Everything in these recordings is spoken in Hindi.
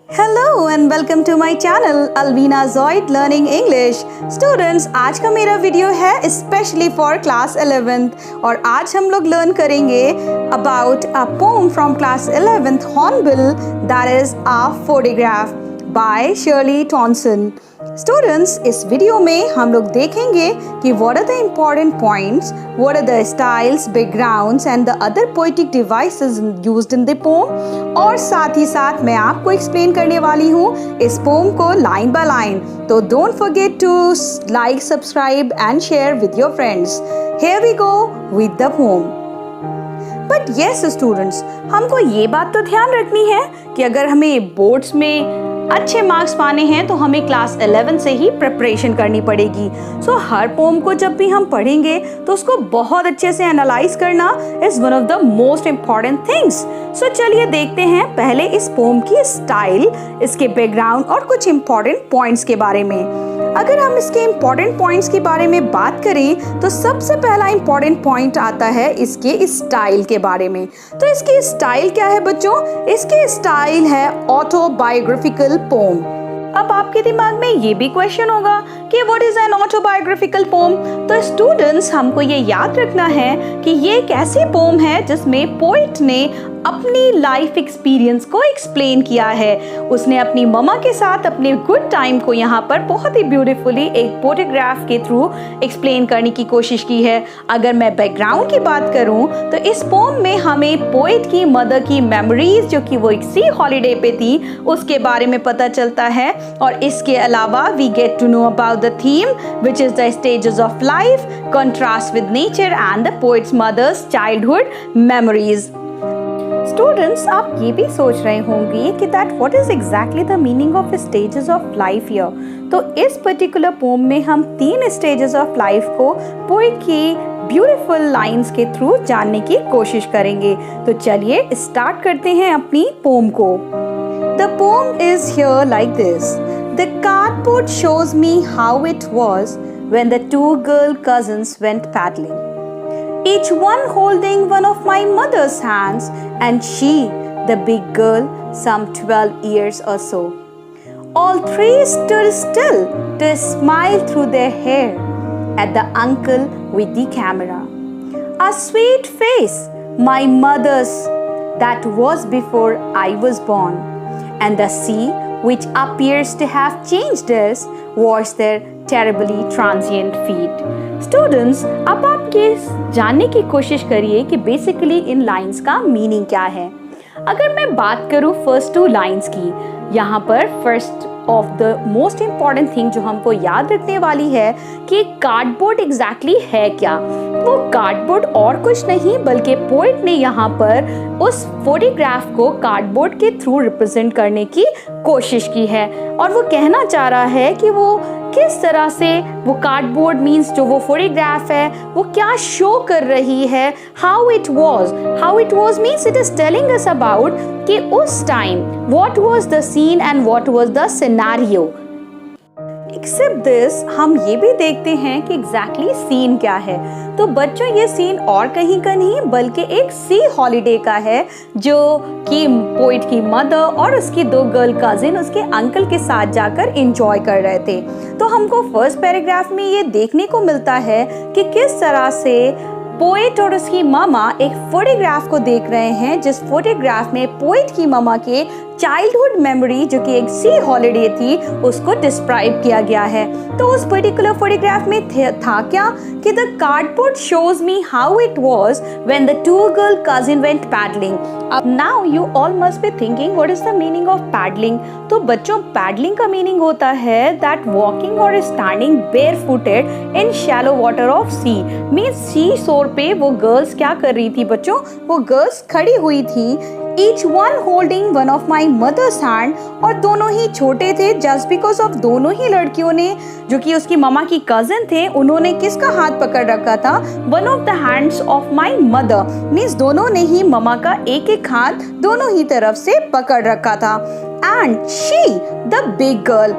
Hello and welcome to my channel Alvina Zoid Learning English. Students, आज का मेरा वीडियो है स्पेशली फॉर क्लास 11th और आज हम लोग लर्न करेंगे about a poem from class 11th Hornbill that is a photograph by Shirley Toulson. Students, इस वीडियो में हम लोग देखेंगे कि what are the important points, what are the styles, backgrounds and the other poetic devices used in the poem और साथ ही साथ मैं आपको एक्सप्लेन करने वाली हूँ इस पोम को लाइन बाय लाइन. तो don't forget to like, subscribe and share with your friends. Here we go with the poem. But yes students, हमको ये बात तो ध्यान रखनी है कि अगर हमें बोर्ड्स में अच्छे मार्क्स पाने हैं तो हमें क्लास 11 से ही प्रिपरेशन करनी पड़ेगी. सो हर पोम को जब भी हम पढ़ेंगे तो उसको बहुत अच्छे से एनालाइज करना is one of the most important things. So चलिए देखते हैं पहले इस पोम की स्टाइल, इसके बैकग्राउंड और कुछ इम्पॉर्टेंट पॉइंट्स के बारे में. अगर हम इसके इम्पॉर्टेंट पॉइंट्स के बारे में बात करें तो सबसे पहला इम्पॉर्टेंट पॉइंट आता है इसके स्टाइल के बारे में. तो इसकी स्टाइल क्या है बच्चों? इसकी स्टाइल है ऑटोबायोग्राफिकल पोम. अब आपके दिमाग में ये भी क्वेश्चन होगा कि what is an autobiographical poem. तो स्टूडेंट्स, हमको ये याद रखना है कि ये एक ऐसी पोम है जिसमें पोइट ने अपनी लाइफ एक्सपीरियंस को एक्सप्लेन किया है. उसने अपनी ममा के साथ अपने गुड टाइम को यहाँ पर बहुत ही ब्यूटीफुली एक फोटोग्राफ के थ्रू एक्सप्लेन करने की कोशिश की है. अगर मैं बैकग्राउंड की बात करूँ तो इस पोम में हमें पोइट की मदर की मेमोरीज, जो कि वो एक सी हॉलीडे पे थी, उसके बारे में पता चलता है. और इसके अलावा we get to know about the theme which is the stages of life, contrast with nature and the poet's mother's childhood memories. Students, आप ये भी सोच रहे होंगे कि that what is exactly the meaning of stages of life here. तो इस पर्टिकुलर पोम में हम 3 स्टेजेस ऑफ लाइफ को पोएट की ब्यूटीफुल लाइंस के थ्रू जानने की कोशिश करेंगे. तो चलिए स्टार्ट करते हैं अपनी पोम को. The poem is here like this. The cardboard shows me how it was when the 2 girl cousins went paddling, each one holding one of my mother's hands, and she, the big girl, some 12 years or so. All 3 stood still to smile through their hair at the uncle with the camera. A sweet face, my mother's, that was before I was born. And the sea, which appears to have changed us, was their terribly transient feet. Students, अब आप ये जानने की कोशिश करिए कि बेसिकली इन लाइंस का मीनिंग क्या है. अगर मैं बात करूँ फर्स्ट 2 लाइंस की, यहाँ पर first of the most important thing जो हमको याद रखने वाली है कि कार्डबोर्ड एग्जैक्टली है क्या. वो कार्डबोर्ड और कुछ नहीं बल्कि पोएट ने यहाँ पर उस फोटोग्राफ को कार्डबोर्ड के थ्रू रिप्रेजेंट करने की कोशिश की है. और वो कहना चाह रहा है कि वो किस तरह से वो कार्डबोर्ड मीन्स जो वो फोटोग्राफ है वो क्या शो कर रही है. How it was means it is telling us about कि उस time what was the scene and what was the scenario. Except this, हम ये भी देखते हैं कि एग्जैक्टली सीन क्या है. तो बच्चों, ये सीन और कहीं का नहीं बल्कि एक सी हॉलीडे का है जो कि पोइट की मदर और उसकी 2 गर्ल कजिन उसके अंकल के साथ जाकर एंजॉय कर रहे थे. तो हमको फर्स्ट पैराग्राफ में ये देखने को मिलता है कि किस तरह से पोएट और उसकी मामा एक फोटोग्राफ को देख रहे हैं, जिस फोटोग्राफ में पोएट की मामा के चाइल्डहुड मेमोरी, जो कि एक सी हॉलीडे थी, उसको डिस्क्राइब किया गया है. तो उस पर्टिकुलर फोटोग्राफ में था क्या कि the cardboard shows me how it was when the 2 girl cousin went paddling. अब now you all must be thinking what is the meaning of paddling. तो बच्चों, पैडलिंग का मीनिंग होता है दैट वॉकिंग और standing barefooted in shallow water of sea. Means sea shore पे वो गर्ल्स क्या कर रही थी बच्चों? वो गर्ल्स खड़ी हुई थी, each one holding one of my mother's hand, और दोनों ही छोटे थे. जस्ट बिकॉज ऑफ दोनों ही लड़कियों ने, जो कि उसकी ममा की कजिन थे, उन्होंने किसका हाथ पकड़ रखा था? One of the hands of my mother. Means दोनों ने ही ममा का एक एक हाथ दोनों ही तरफ से पकड़ रखा था. And she, the big girl,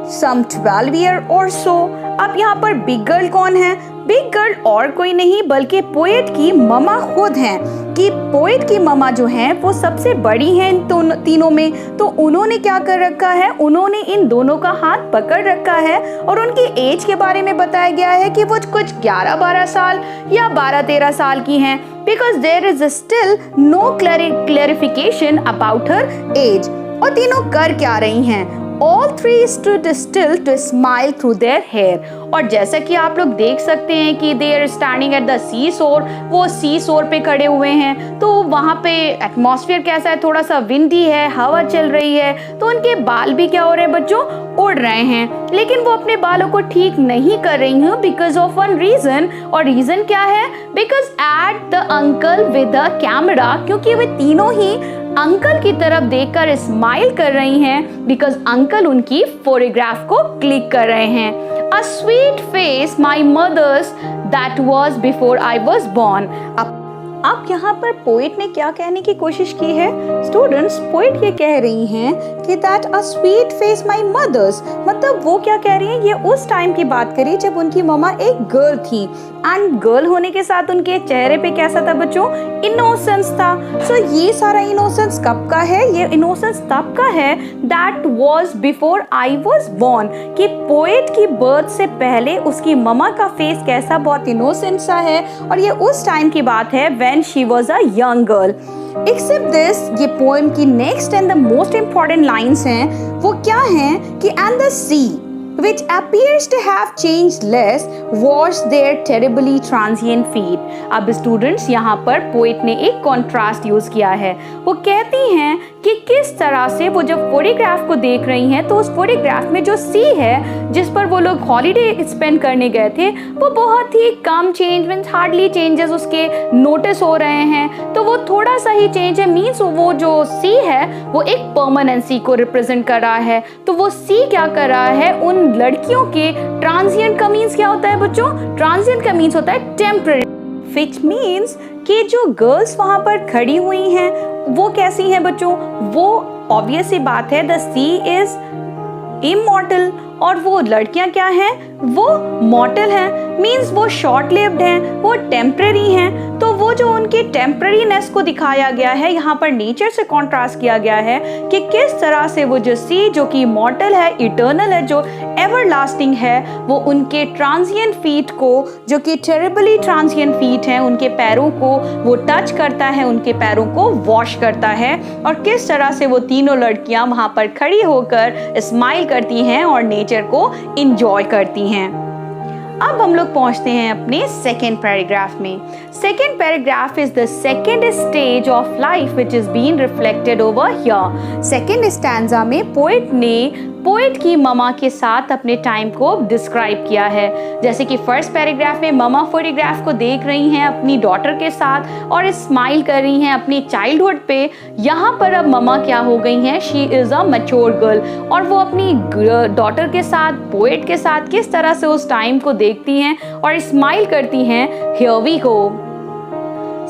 some 12 year or so। अब यहाँ पर बिग गर्ल कौन है? बिग गर्ल और कोई नहीं बल्कि पोएट की ममा खुद हैं, कि पोएट की ममा जो हैं वो सबसे बड़ी हैं इन तीनों में। तो उन्होंने क्या कर रखा है, उन्होंने इन दोनों का हाथ पकड़ रखा है और उनकी एज के बारे में बताया गया है कि वो कुछ 11-12 साल या 12-13 साल की हैं, because there is still no clarification about her age. और तीनों कर क्या रही हैं? All three stood still to smile through their hair। और जैसा कि आप लोग देख सकते हैं कि they are standing at the seashore, वो seashore पे खड़े हुए हैं। तो वहाँ पे एटमॉस्फेयर कैसा है? थोड़ा सा विंडी है, हवा चल रही है, तो उनके बाल भी क्या हो रहे हैं बच्चों? उड़ रहे हैं। लेकिन वो अपने बालों को ठीक नहीं कर रही हैं बिकॉज ऑफ वन रीजन। और रीजन क्या है? Because at the uncle with the camera, क्योंकि वे तीनों ही अंकल की तरफ देखकर स्माइल कर रही हैं बिकॉज अंकल उनकी फोटोग्राफ को क्लिक कर रहे हैं। A sweet face my mother's that was before I was born. अब यहाँ पर पोएट ने क्या कहने की कोशिश की है? स्टूडेंट्स, पोएट ये कह रही हैं कि that a sweet face my mother's, मतलब वो क्या कह रही हैं, ये उस टाइम की बात करी जब उनकी मम्मा एक गर्ल थी। एंड गर्ल होने के साथ उनके चेहरे पे कैसा था बच्चों? इनोसेंस था। सो ये सारा इनोसेंस कब का है? ये इनोसेंस तब का है that was before I was born, कि पोएट की बर्थ से पहले उसकी मम्मा का फेस कैसा, बहुत इनोसेंट सा है। और ये उस टाइम की बात है when she was a young girl। Except this, ये पोएम की next and the most important lines हैं, वो क्या हैं कि and the sea which appears to have changed less washed their terribly transient feet। अब स्टूडेंट्स, यहाँ पर पोएट ने एक कॉन्ट्रास्ट यूज किया है। वो कहती हैं कि किस तरह से वो जब फोटोग्राफ को देख रही हैं तो उस फोटोग्राफ में जो सी है जिस पर वो लोग हॉलीडे स्पेंड करने गए थे, वो बहुत ही कम चेंज, मीन्स हार्डली चेंजेस उसके नोटिस हो रहे हैं। तो वो थोड़ा सा ही चेंज है, मीन्स वो जो सी है वो एक परमानेंसी को रिप्रेजेंट कर रहा है। तो वो सी क्या कर रहा है? उन लड़कियों के ट्रांजिएंट का मीन्स क्या होता है बच्चों? ट्रांजिएंट का मीन्स होता है टेम्परेरी, विच मीन्स कि जो गर्ल्स वहां पर खड़ी हुई हैं वो कैसी हैं बच्चों? वो ऑब्वियस सी बात है, द सी इज इमॉर्टल, और वो लड़कियां क्या हैं? वो मॉर्टल हैं, मीन्स वो शॉर्ट लिव्ड हैं, वो टेम्परेरी हैं। तो वो जो उनकी टेम्परेरीनेस को दिखाया गया है, यहाँ पर नेचर से कॉन्ट्रास्ट किया गया है कि किस तरह से वो जो सी जो कि मॉर्टल है, इटर्नल है, जो एवर लास्टिंग है, वो उनके ट्रांजिएंट फीट को, जो कि टेरिबली ट्रांजिएंट फीट हैं, उनके पैरों को वो टच करता है, उनके पैरों को वॉश करता है। और किस तरह से वो तीनों लड़कियां वहां पर खड़ी होकर स्माइल करती हैं और नेचर को इंजॉय करती हैं। अब हम लोग पहुंचते हैं अपने सेकेंड पैराग्राफ में। Second paragraph is the second stage of life which is been reflected over here. Second stanza में पोएट ने पोएट की ममा के साथ अपने टाइम को डिस्क्राइब किया है। जैसे कि फर्स्ट पैराग्राफ में ममा फोटोग्राफ को देख रही हैं अपनी डॉटर के साथ और स्माइल कर रही हैं अपनी चाइल्डहुड पे। यहाँ पर अब ममा क्या हो गई हैं? She is a mature girl, और वो अपनी डॉटर के साथ, पोएट के साथ किस तरह से उस टाइम को देखती हैं और स्माइल करती हैं। Here we go.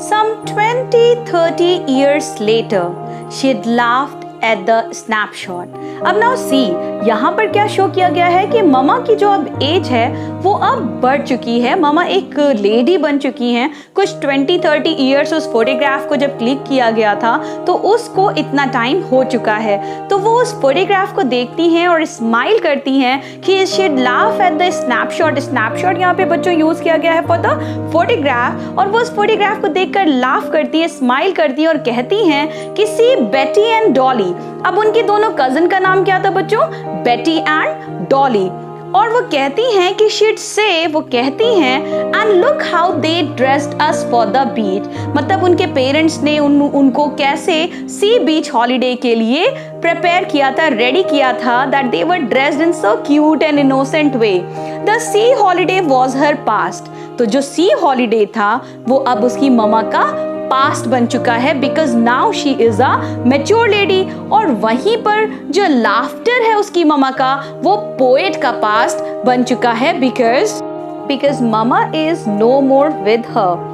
Some 20-30 years later, she'd laughed at the snapshot। अब नाउ सी, यहाँ पर क्या शो किया गया है कि ममा की जो अब एज है वो अब बढ़ चुकी है, ममा एक लेडी बन चुकी हैं। कुछ 20-30 ईयर्स उस फोटोग्राफ को जब क्लिक किया गया था तो उसको इतना टाइम हो चुका है। तो वो उस फोटोग्राफ को देखती हैं और स्माइल करती हैं कि she'd laugh at the snapshot। Snapshot यहाँ पे बच्चों यूज किया गया है फॉर द फोटोग्राफ, और वो उस फोटोग्राफ को देखकर लाफ करती है, स्माइल करती है और कहती हैं कि सी बेटी एंड डॉली। अब उनकी दोनों कजिन का नाम क्या था बच्चों? बेटी एंड डॉली। और वो कहती हैं कि she'd say, वो कहती हैं and look how they dressed us for the beach। मतलब उनके पेरेंट्स ने उनको कैसे सी बीच हॉलीडे के लिए प्रिपेयर किया था, रेडी किया था, that they were dressed in so cute and innocent way। The sea holiday was her past। तो जो सी हॉलीडे था वो अब उसकी ममा का पास्ट बन चुका है, because now she is a mature lady. और वहीं पर जो लाफ्टर है उसकी ममा का, वो पोएट का पास्ट बन चुका है, because mama is no more with her.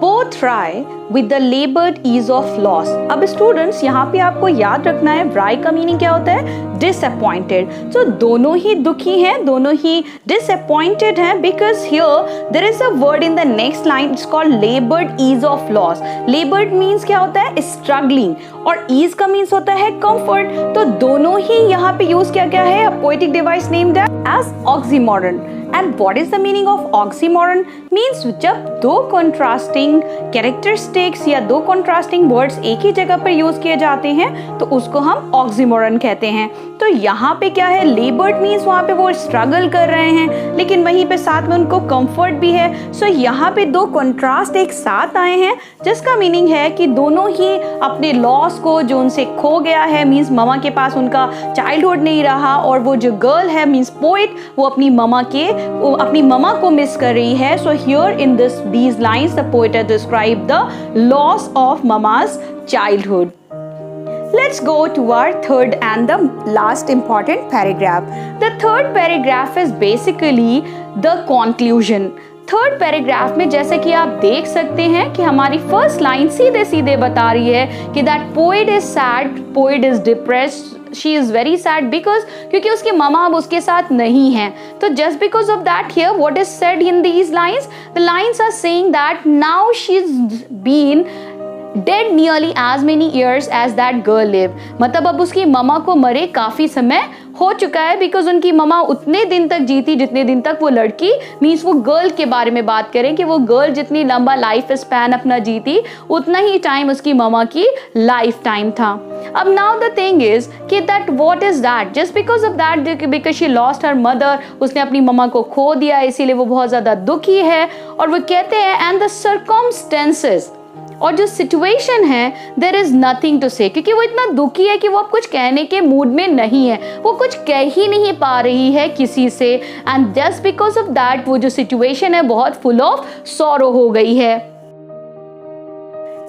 both try with the labored ease of loss. अब स्टूडेंट्स यहाँ पे आपको याद रखना है try का मीनिंग क्या होता है? Disappointed. So दोनों ही दुखी हैं, दोनों ही disappointed हैं, because here there is a word in the next line, it's called labored ease of loss. Labored means क्या होता है? Struggling. और ease का means होता है comfort. तो दोनों ही यहाँ पे यूज किया गया है a poetic device named as oxymoron. And what is the meaning of oxymoron? Means जब दो contrasting characteristics या दो contrasting words एक ही जगह पर यूज किए जाते हैं तो उसको हम oxymoron कहते हैं। तो यहाँ पे क्या है? Labored means वहाँ पे वो struggle कर रहे हैं, लेकिन वहीं पे साथ में उनको comfort भी है। सो यहाँ पे दो contrast एक साथ आए हैं, जिसका मीनिंग है कि दोनों ही अपने लॉस को, जो उनसे खो गया है, मीन्स ममा के पास उनका चाइल्डहुड नहीं रहा, और वो जो गर्ल है मीन्स पोइट, वो अपनी ममा को मिस कर रही है। So here in these lines the poet has described the loss of mama's childhood. Let's go to our third and the last important paragraph. The third paragraph is basically the conclusion. Third paragraph में जैसे कि आप देख सकते हैं कि हमारी फर्स्ट लाइन सीधे सीधे बता रही है कि that poet is sad, poet is depressed, she is very sad because क्योंकि उसकी ममा अब उसके साथ नहीं है। तो just because of that here what is said in these lines, the lines are saying that now she is been dead nearly as many years as that girl lived. मतलब अब उसकी ममा को मरे काफी समय हो चुका है, बिकॉज उनकी ममा उतने दिन तक जीती जितने दिन तक वो लड़की, मीन्स वो गर्ल के बारे में बात करें कि वो गर्ल जितनी लंबा लाइफ स्पैन अपना जीती उतना ही टाइम उसकी ममा की लाइफ टाइम था। अब नाउ द थिंग इज कि that what is that, just because of that, because she lost her mother, उसने अपनी ममा को खो दिया, इसीलिए वो बहुत ज्यादा दुखी है। और वो कहते हैं एंड द सर्कमस्टेंसेस, और जो सिचुएशन है देयर इज नथिंग टू से, क्योंकि वो इतना दुखी है कि वो अब कुछ कहने के मूड में नहीं है, वो कुछ कह ही नहीं पा रही है किसी से। And just because of that वो जो सिचुएशन है बहुत फुल ऑफ सॉरो हो गई है।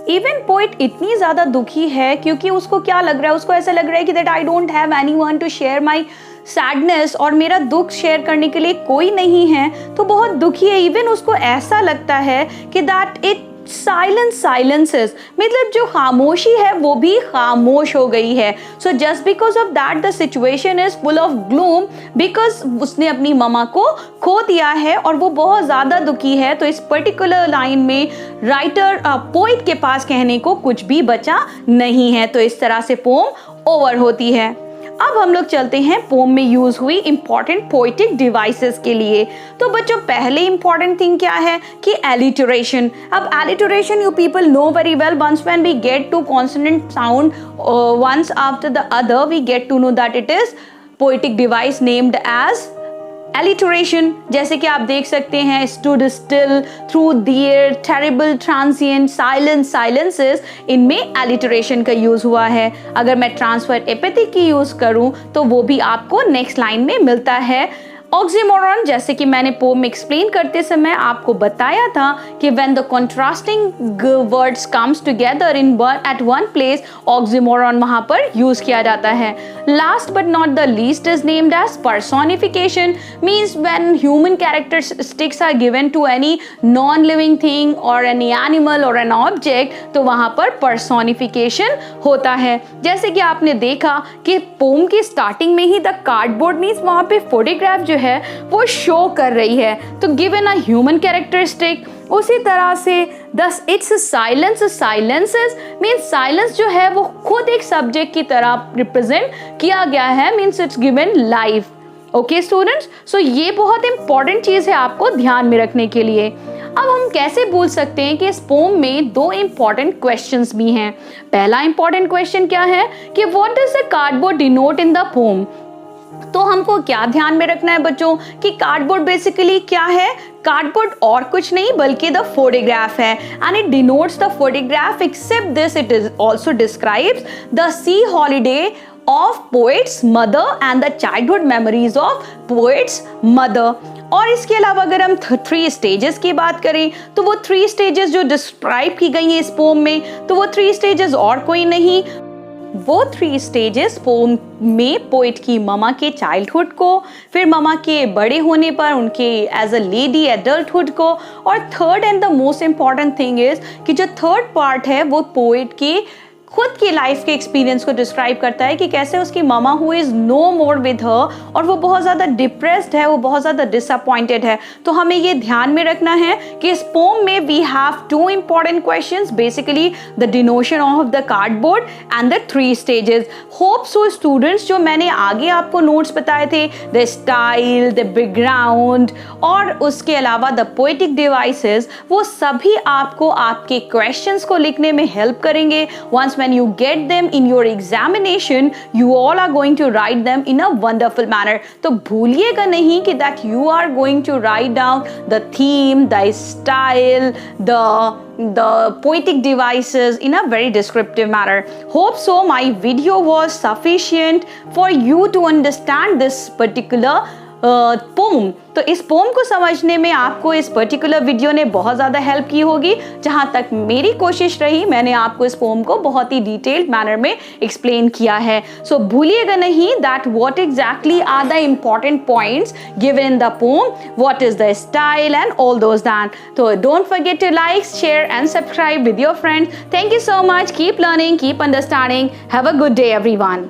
इवन पोइट इतनी ज्यादा दुखी है क्योंकि उसको क्या लग रहा है, उसको ऐसा लग रहा है कि that I don't have anyone to share my sadness, और मेरा दुख शेयर करने के लिए कोई नहीं है, तो बहुत दुखी है। इवन उसको ऐसा लगता है कि दैट इट साइलेंसेस, मतलब जो खामोशी है वो भी खामोश हो गई है। So just because of that the situation is full of gloom, because उसने अपनी ममा को खो दिया है और वो बहुत ज़्यादा दुखी है। तो इस पर्टिकुलर लाइन में राइटर पोइट के पास कहने को कुछ भी बचा नहीं है। तो इस तरह से पोम ओवर होती है। अब हम लोग चलते हैं पोम में यूज हुई इंपॉर्टेंट पोइटिक डिवाइसेस के लिए। तो बच्चों पहले इंपॉर्टेंट थिंग क्या है कि एलिटरेशन। अब alliteration you people know very well, once when we get to consonant sound once after the other we get to know that it is poetic device named as alliteration. जैसे कि आप देख सकते हैं stood still, through there, terrible, transient, silence, silences, इनमें एलिटरेशन का यूज हुआ है। अगर मैं ट्रांसफर एपिथी की यूज करूं तो वो भी आपको नेक्स्ट लाइन में मिलता है। ऑक्सीमोरॉन, जैसे कि मैंने पोम में एक्सप्लेन करते समय आपको बताया था कि when the contrasting words comes together in at one place, oxymoron वहां पर यूज किया जाता है। Last but not the least is named as personification, means when human characteristics are given to any non living thing और एनी एनिमल और एन ऑब्जेक्ट, तो वहां पर पर्सोनिफिकेशन होता है। जैसे कि आपने देखा कि पोम की स्टार्टिंग में ही द कार्डबोर्ड मीन्स वहां पे फोटोग्राफ जो है वो शो कर रही है, तो गिवन अ ह्यूमन कैरेक्टरिस्टिक। उसी तरह से दस it's silence, silences means silence जो है वो खुद एक सब्जेक्ट की तरह रिप्रेजेंट किया गया है, means it's given life. Okay students, so ये बहुत इंपॉर्टेंट चीज है आपको ध्यान में रखने के लिए। अब हम कैसे भूल सकते हैं कि इस पोम में दो इंपॉर्टेंट क्वेश्चंस भी हैं। पहला इंपॉर्टेंट क्वेश्चन क्या है कि what does the cardboard denote in the pome. तो हमको क्या ध्यान में रखना है बच्चों कि कार्डबोर्ड बेसिकली क्या है, कार्डबोर्ड और कुछ नहीं बल्कि द फोटोग्राफ है, and it denotes the photograph. Except this it is also describes the sea holiday of poet's mother and the childhood memories of poet's mother। और इसके अलावा अगर हम 3 स्टेजेस की बात करें तो वो 3 स्टेजेस जो डिस्क्राइब की गई हैं इस पोम में, तो वो 3 स्टेजेस और कोई नहीं वो 3 स्टेजेस पोम में पोइट की ममा के चाइल्डहुड को, फिर ममा के बड़े होने पर उनके एज अ लेडी एडल्टहुड को, और third and the most important thing is कि जो थर्ड पार्ट है वो पोइट की खुद की लाइफ के एक्सपीरियंस को डिस्क्राइब करता है कि कैसे उसकी mama who is no more with her और वो बहुत ज़्यादा डिप्रेस्ड है, वो बहुत ज़्यादा डिसअपॉइंटेड है। तो हमें ये ध्यान में रखना है कि इस पोम में we have 2 important questions, basically the denotion of the cardboard and the 3 stages. Hope so students, जो मैंने आगे आपको नोट्स बताए थे, द स्टाइल, द बैकग्राउंड और उसके अलावा द पोएटिक डिवाइसेस, वो सभी आपको आपके क्वेश्चंस को लिखने में हेल्प करेंगे। Once when you get them in your examination, you all are going to write them in a wonderful manner. तो भूलिएगा नहीं कि that you are going to write down the theme, the style, the poetic devices in a very descriptive manner. Hope so my video was sufficient for you to understand this particular poem. तो इस पोम को समझने में आपको इस पर्टिकुलर वीडियो ने बहुत ज़्यादा हेल्प की होगी। जहाँ तक मेरी कोशिश रही, मैंने आपको इस पोम को बहुत ही डिटेल्ड मैनर में एक्सप्लेन किया है। सो भूलिएगा नहीं that what exactly are the important points given in the poem, what is the style and all those that. तो don't forget to like, share and subscribe with your friends. Thank you so much. Keep learning, keep understanding. Have a good day everyone.